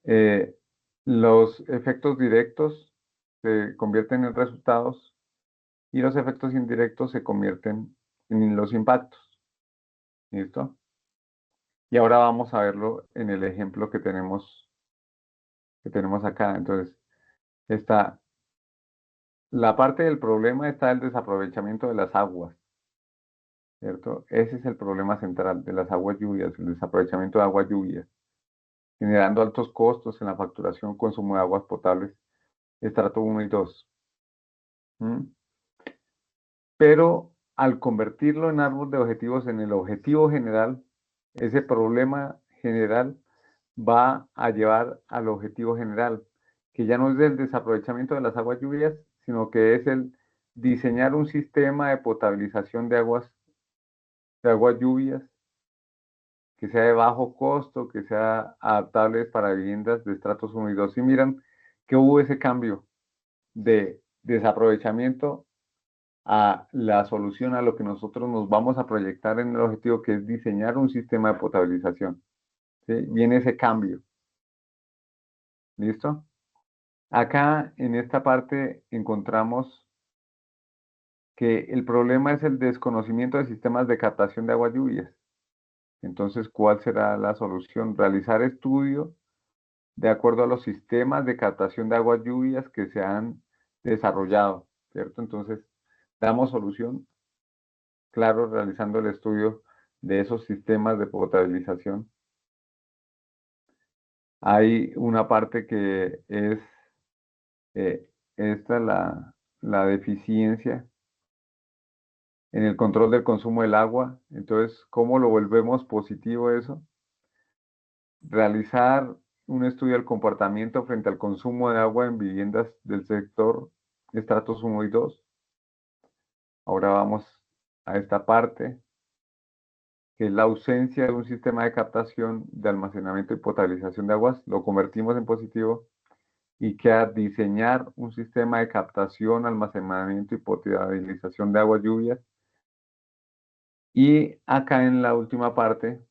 Eh, los efectos directos se convierten en resultados y los efectos indirectos se convierten en los impactos. ¿Listo? Y ahora vamos a verlo en el ejemplo que tenemos acá. Entonces, está la parte del problema, está el desaprovechamiento de las aguas, ¿cierto? Ese es el problema central de las aguas lluvias, el desaprovechamiento de aguas lluvias, generando altos costos en la facturación, consumo de aguas potables, estrato 1 y 2. ¿Mm? Pero al convertirlo en árbol de objetivos, en el objetivo general, ese problema general va a llevar al objetivo general, que ya no es el desaprovechamiento de las aguas lluvias, sino que es el diseñar un sistema de potabilización de aguas lluvias, que sea de bajo costo, que sea adaptable para viviendas de estratos 1 y 2. Y miran que hubo ese cambio de desaprovechamiento a la solución a lo que nosotros nos vamos a proyectar en el objetivo, que es diseñar un sistema de potabilización. ¿Sí? Viene ese cambio. ¿Listo? Acá en esta parte encontramos que el problema es el desconocimiento de sistemas de captación de aguas lluvias. Entonces, ¿cuál será la solución? Realizar estudios de acuerdo a los sistemas de captación de aguas lluvias que se han desarrollado, ¿cierto? Entonces, damos solución, claro, realizando el estudio de esos sistemas de potabilización. Hay una parte que es esta, la deficiencia en el control del consumo del agua. Entonces, ¿cómo lo volvemos positivo eso? Realizar un estudio del comportamiento frente al consumo de agua en viviendas del sector estratos 1 y 2. Ahora vamos a esta parte, que es la ausencia de un sistema de captación, de almacenamiento y potabilización de aguas. Lo convertimos en positivo y queda diseñar un sistema de captación, almacenamiento y potabilización de aguas lluvias. Y acá en la última parte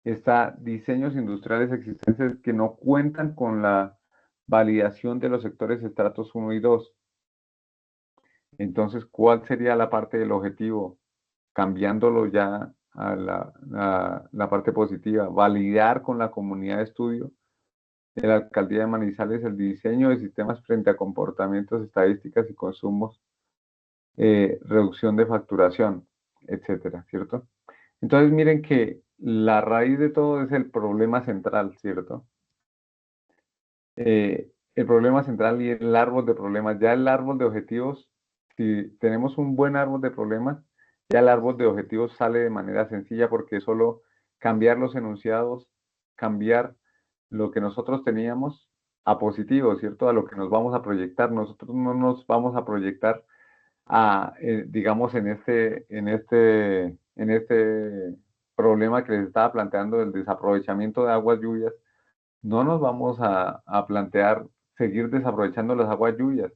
está diseños industriales existentes que no cuentan con la validación de los sectores estratos 1 y 2. Entonces, ¿cuál sería la parte del objetivo? Cambiándolo ya a la parte positiva, validar con la comunidad de estudio de la Alcaldía de Manizales el diseño de sistemas frente a comportamientos, estadísticas y consumos, reducción de facturación, etcétera, ¿cierto? Entonces, miren que la raíz de todo es el problema central, ¿cierto? El problema central y el árbol de problemas. Ya el árbol de objetivos, si tenemos un buen árbol de problemas, ya el árbol de objetivos sale de manera sencilla porque es solo cambiar los enunciados, cambiar lo que nosotros teníamos a positivo, ¿cierto? A lo que nos vamos a proyectar. Nosotros no nos vamos a proyectar a, digamos, en este problema que les estaba planteando del desaprovechamiento de aguas lluvias, no nos vamos a plantear seguir desaprovechando las aguas lluvias,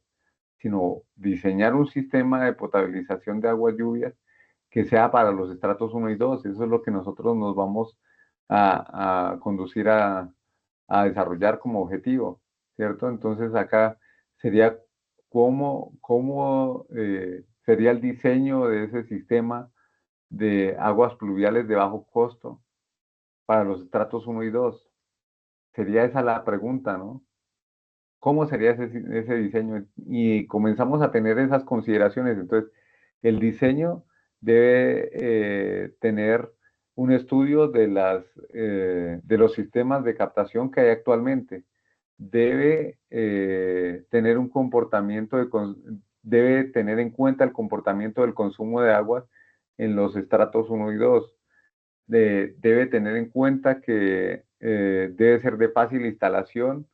sino diseñar un sistema de potabilización de aguas lluvias que sea para los estratos 1 y 2. Eso es lo que nosotros nos vamos a conducir a desarrollar como objetivo, ¿cierto? Entonces acá sería cómo sería el diseño de ese sistema de aguas pluviales de bajo costo para los estratos 1 y 2. Sería esa la pregunta, ¿no? ¿Cómo sería ese diseño? Y comenzamos a tener esas consideraciones. Entonces, el diseño debe tener un estudio de los sistemas de captación que hay actualmente. Debe tener un comportamiento debe tener en cuenta el comportamiento del consumo de aguas en los estratos 1 y 2. Debe tener en cuenta que debe ser de fácil instalación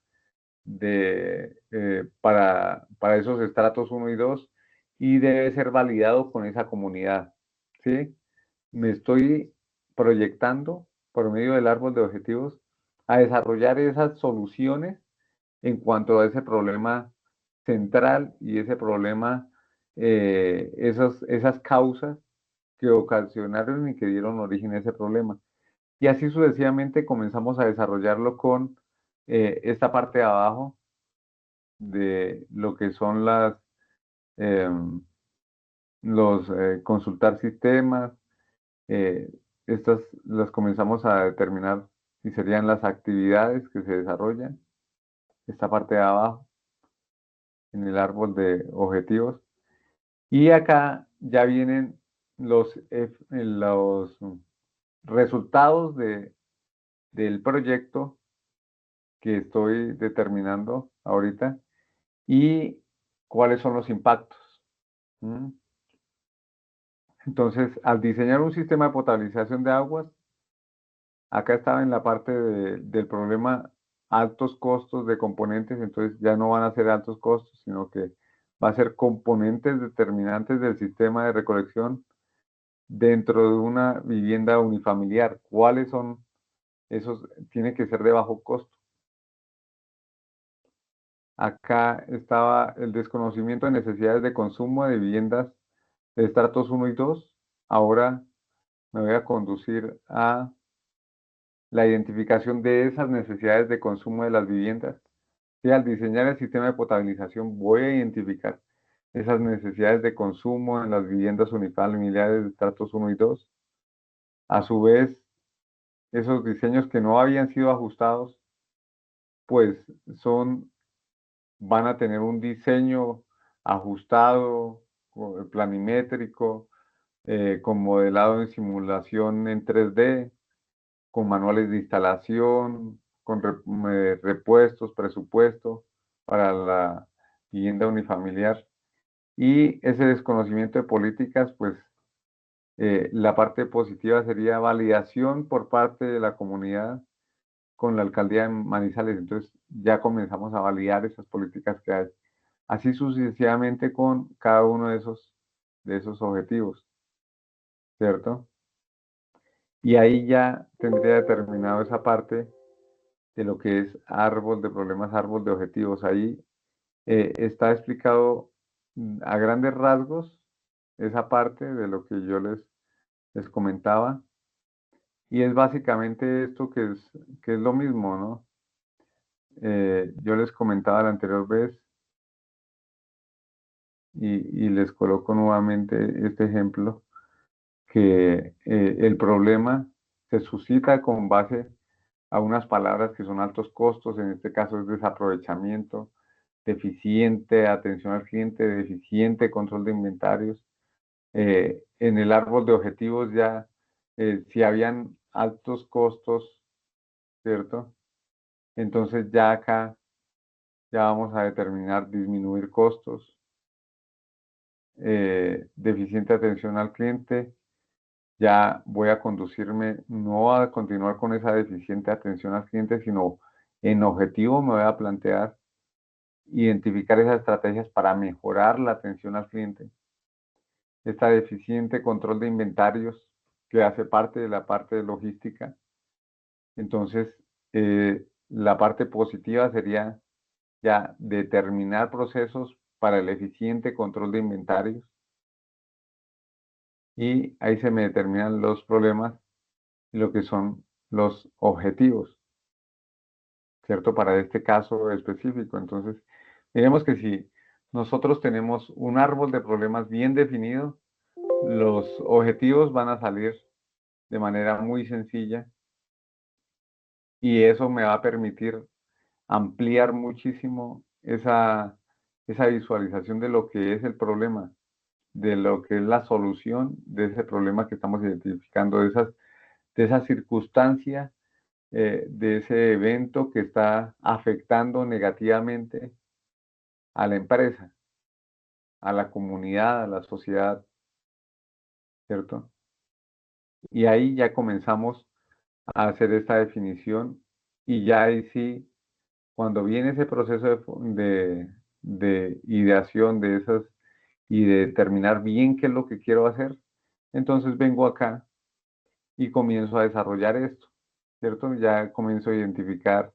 para esos estratos 1 y 2 y debe ser validado con esa comunidad, ¿sí? Me estoy proyectando por medio del árbol de objetivos a desarrollar esas soluciones en cuanto a ese problema central y ese problema, esas causas que ocasionaron y que dieron origen a ese problema. Y así sucesivamente comenzamos a desarrollarlo con esta parte de abajo de lo que son los consultar sistemas. eh, Estas las comenzamos a determinar y serían las actividades que se desarrollan. Esta parte de abajo en el árbol de objetivos. Y acá ya vienen los resultados del proyecto que estoy determinando ahorita y cuáles son los impactos. ¿Mm? Entonces, al diseñar un sistema de potabilización de aguas, acá estaba en la parte del problema altos costos de componentes, entonces ya no van a ser altos costos, sino que va a ser componentes determinantes del sistema de recolección dentro de una vivienda unifamiliar. ¿Cuáles son esos? Tiene que ser de bajo costo. Acá estaba el desconocimiento de necesidades de consumo de viviendas de estratos 1 y 2. Ahora me voy a conducir a la identificación de esas necesidades de consumo de las viviendas. Y al diseñar el sistema de potabilización voy a identificar esas necesidades de consumo en las viviendas unifamiliares de estratos 1 y 2. A su vez, esos diseños que no habían sido ajustados, pues son van a tener un diseño ajustado, planimétrico, con modelado en simulación en 3D, con manuales de instalación, con repuestos, presupuesto para la vivienda unifamiliar. Y ese desconocimiento de políticas, pues la parte positiva sería validación por parte de la comunidad con la alcaldía de Manizales. Entonces ya comenzamos a validar esas políticas que hay. Así sucesivamente con cada uno de esos objetivos, ¿cierto? Y ahí ya tendría determinado esa parte de lo que es árbol de problemas, árbol de objetivos. Ahí está explicado a grandes rasgos esa parte de lo que yo les comentaba. Y es básicamente esto que es lo mismo, ¿no? Yo les comentaba la anterior vez y les coloco nuevamente este ejemplo, que el problema se suscita con base a unas palabras que son altos costos, en este caso es desaprovechamiento, deficiente atención al cliente, deficiente control de inventarios. En el árbol de objetivos ya, si habían altos costos, ¿cierto? Entonces ya acá ya vamos a determinar disminuir costos, deficiente atención al cliente, ya voy a conducirme no a continuar con esa deficiente atención al cliente, sino en objetivo me voy a plantear identificar esas estrategias para mejorar la atención al cliente. Esta deficiente control de inventarios que hace parte de la parte de logística. Entonces, la parte positiva sería ya determinar procesos para el eficiente control de inventarios. Y ahí se me determinan los problemas y lo que son los objetivos, ¿cierto? Para este caso específico. Entonces, miremos que si nosotros tenemos un árbol de problemas bien definido, los objetivos van a salir de manera muy sencilla y eso me va a permitir ampliar muchísimo esa visualización de lo que es el problema, de lo que es la solución de ese problema que estamos identificando, de esa circunstancia, de ese evento que está afectando negativamente a la empresa, a la comunidad, a la sociedad, ¿cierto? Y ahí ya comenzamos a hacer esta definición y ya ahí sí, cuando viene ese proceso de ideación de esas y de determinar bien qué es lo que quiero hacer, entonces vengo acá y comienzo a desarrollar esto, ¿cierto? Ya comienzo a identificar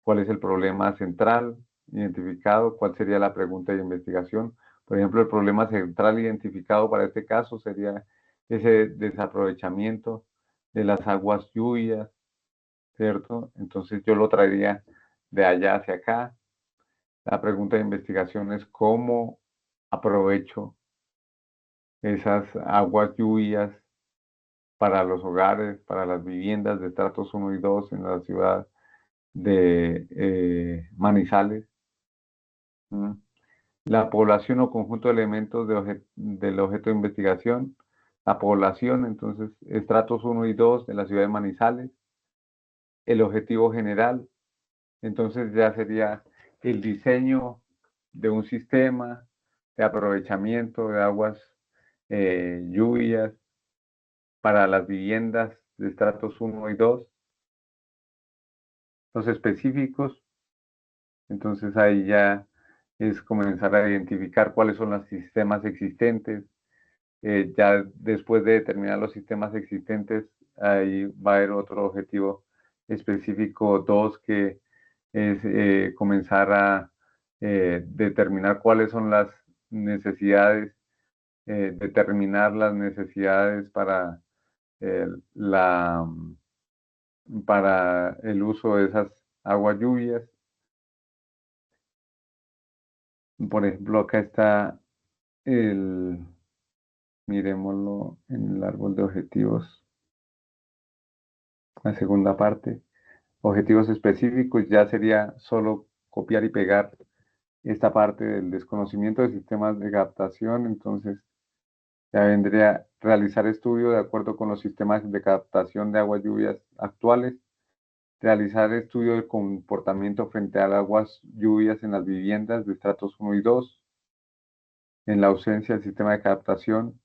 cuál es el problema central identificado, cuál sería la pregunta de investigación. Por ejemplo, el problema central identificado para este caso sería ese desaprovechamiento de las aguas lluvias, ¿cierto? Entonces yo lo traería de allá hacia acá. La pregunta de investigación es cómo aprovecho esas aguas lluvias para los hogares, para las viviendas de estratos 1 y 2 en la ciudad de Manizales. ¿Mm? La población o conjunto de elementos del objeto de investigación. La población, entonces, estratos 1 y 2 de la ciudad de Manizales. El objetivo general, entonces ya sería el diseño de un sistema de aprovechamiento de aguas lluvias para las viviendas de estratos 1 y 2. Los específicos, entonces ahí ya es comenzar a identificar cuáles son los sistemas existentes. Ya después de determinar los sistemas existentes, ahí va a haber otro objetivo específico 2 que es comenzar a determinar cuáles son las necesidades, determinar las necesidades eh, la, para el uso de esas aguas lluvias. Por ejemplo, acá está miremoslo en el árbol de objetivos, la segunda parte. Objetivos específicos ya sería solo copiar y pegar esta parte del desconocimiento de sistemas de captación. Entonces ya vendría realizar estudio de acuerdo con los sistemas de captación de aguas lluvias actuales, realizar estudio del comportamiento frente a las aguas lluvias en las viviendas de estratos 1 y 2, en la ausencia del sistema de captación,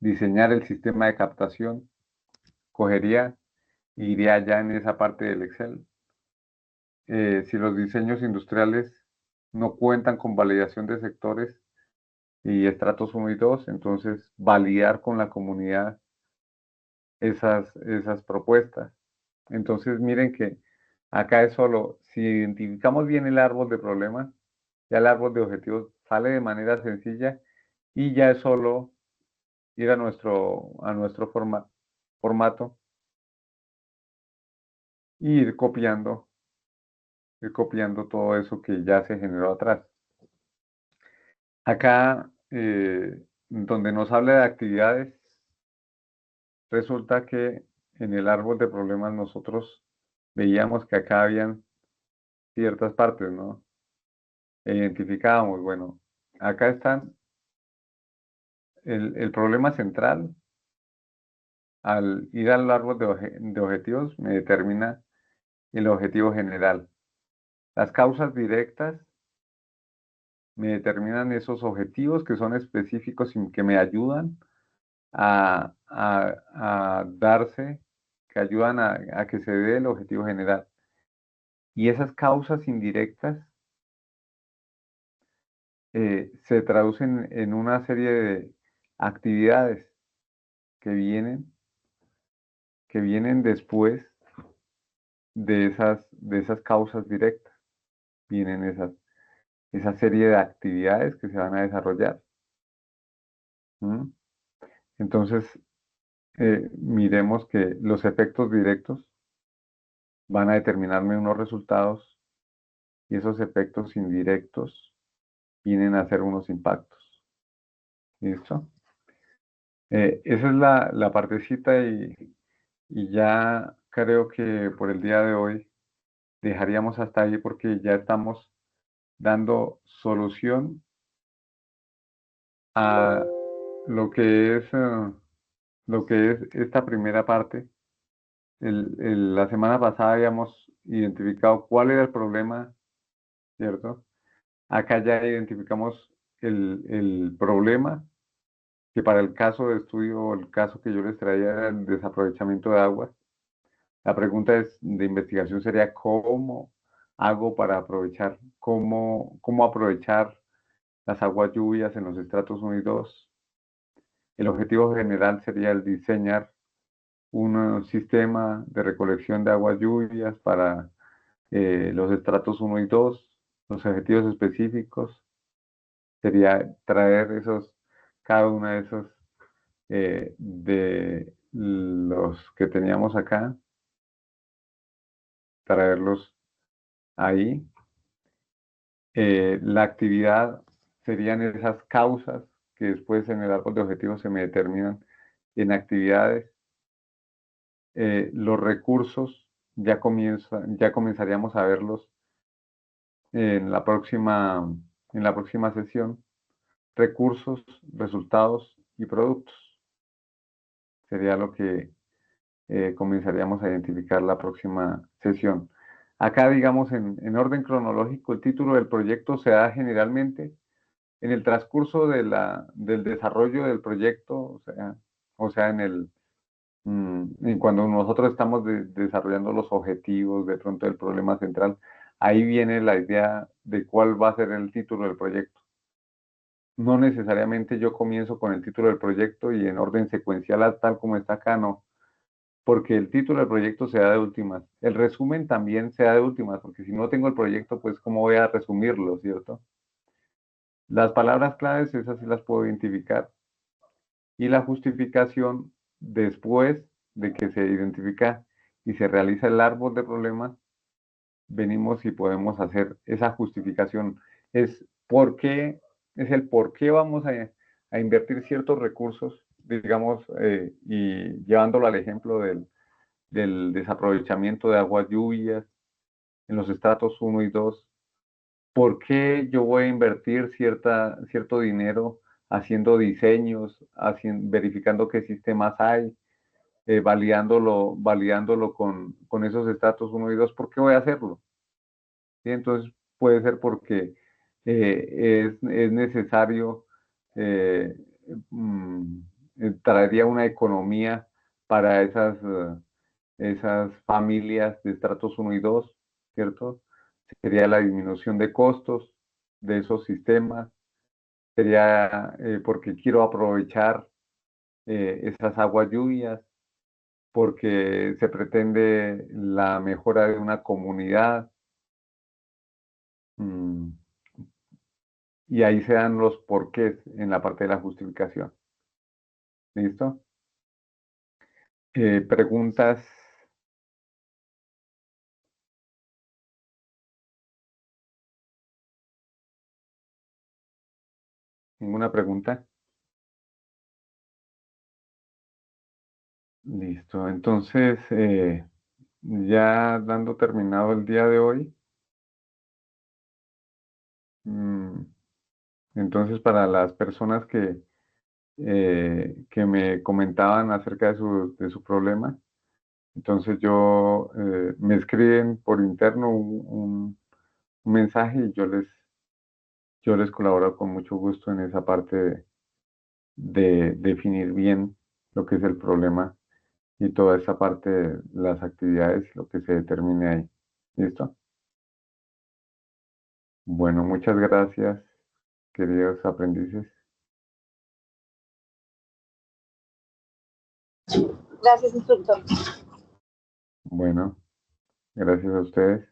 diseñar el sistema de captación, cogería, iría ya en esa parte del Excel. Si los diseños industriales no cuentan con validación de sectores y estratos 1 y 2, entonces validar con la comunidad esas propuestas. Entonces miren que acá es solo, si identificamos bien el árbol de problemas, ya el árbol de objetivos sale de manera sencilla y ya es solo ir a nuestro formato e ir copiando todo eso que ya se generó atrás. Acá, donde nos habla de actividades, resulta que en el árbol de problemas nosotros veíamos que acá habían ciertas partes, ¿no? Identificábamos, bueno, acá están el problema central. Al ir al árbol de objetivos me determina el objetivo general. Las causas directas me determinan esos objetivos que son específicos y que me ayudan a darse, que ayudan a que se dé el objetivo general. Y esas causas indirectas se traducen en una serie de actividades que vienen después de esas causas directas. Vienen esa serie de actividades que se van a desarrollar. ¿Mm? Entonces, miremos que los efectos directos van a determinarme unos resultados y esos efectos indirectos vienen a ser unos impactos. ¿Listo? Esa es la partecita y ya creo que por el día de hoy dejaríamos hasta ahí porque ya estamos dando solución a lo que es esta primera parte. La semana pasada habíamos identificado cuál era el problema, ¿cierto? Acá ya identificamos el problema, que para el caso de estudio, el caso que yo les traía era el desaprovechamiento de aguas. La pregunta de investigación sería, ¿cómo hago para aprovechar, cómo aprovechar las aguas lluvias en los estratos 1 y 2? El objetivo general sería el diseñar un sistema de recolección de aguas lluvias para los estratos 1 y 2. Los objetivos específicos sería traer cada uno de esos de los que teníamos acá, traerlos ahí. La actividad serían esas causas que después en el árbol de objetivos se me determinan en actividades. Los recursos ya comenzaríamos a verlos en en la próxima sesión. Recursos, resultados y productos. Sería lo que comenzaríamos a identificar la próxima sesión. Acá, digamos, en orden cronológico, el título del proyecto se da generalmente en el transcurso del desarrollo del proyecto, o sea en cuando nosotros estamos desarrollando los objetivos de pronto del problema central, ahí viene la idea de cuál va a ser el título del proyecto. No necesariamente yo comienzo con el título del proyecto y en orden secuencial tal como está acá, no, porque el título del proyecto se da de últimas. El resumen también se da de últimas, porque si no tengo el proyecto, pues cómo voy a resumirlo, ¿cierto? Las palabras claves, esas sí las puedo identificar. Y la justificación, después de que se identifica y se realiza el árbol de problemas, venimos y podemos hacer esa justificación. Es el por qué vamos a invertir ciertos recursos, digamos, y llevándolo al ejemplo del desaprovechamiento de aguas lluvias en los estratos 1 y 2. ¿por qué yo voy a invertir cierto dinero haciendo diseños, verificando qué sistemas hay, validándolo con esos estatus uno y 2? ¿Por qué voy a hacerlo? ¿Sí? Entonces puede ser porque es necesario, eh, mm, traería una economía para esas familias de estratos uno y 2, ¿cierto? Sería la disminución de costos de esos sistemas, sería porque quiero aprovechar esas aguas lluvias, porque se pretende la mejora de una comunidad. mm, y ahí se dan los porqués en la parte de la justificación. ¿Listo? Preguntas. ¿Ninguna pregunta? Listo. Entonces, ya dando terminado el día de hoy, mm, entonces para las personas que me comentaban acerca de su problema, entonces me escriben por interno un mensaje y yo les colaboro con mucho gusto en esa parte de definir bien lo que es el problema y toda esa parte de las actividades, lo que se determine ahí. ¿Listo? Bueno, muchas gracias, queridos aprendices. Gracias, instructor. Bueno, gracias a ustedes.